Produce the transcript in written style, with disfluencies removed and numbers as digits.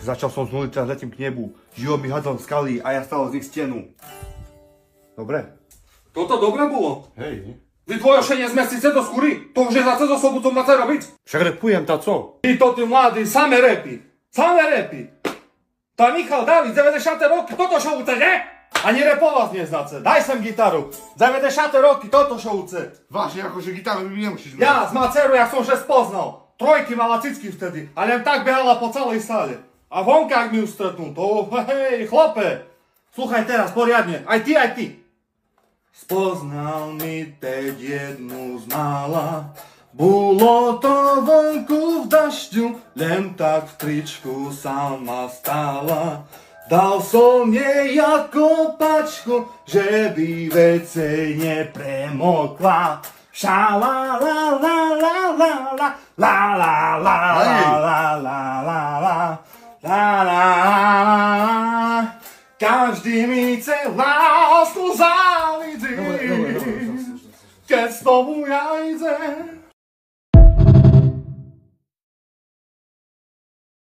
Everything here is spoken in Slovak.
Začal som z nuly, teraz letím k nebu. Živo mi hádzal skaly a ja stával z nich stenu. Dobre? Toto dobre bolo. Hej. Vytvojošenie z mesice do skóry. To už je za cez osobu, co máte robiť. Však repujem, tá co? Ty to ty mladý, same repy. Same repy. Tá Michal David, 90 roky, toto šo uce, ne? Ani repovať neznáce. Daj sem gitaru. 90 roky, toto šo uce. Vážne, akože gitaru mi nemusíš mať. Ja z Maceru, ja som že spoznal. Trojky mala cicky vtedy, ale len tak behala po celej sále. A vonka, ak mi ju stretnú, to hej, chlope. Sluchaj teraz, poriadne, aj ty. Spoznal mi teď jednu z mála. Bolo to vonku v dažďu, len tak v tričku sama stála. Dal som jej ako pačku, že by vecej nepremokla. Šala la la la la la la la la la la la la la. Každý mi chce lásku závidí, keď s tomu ja idem.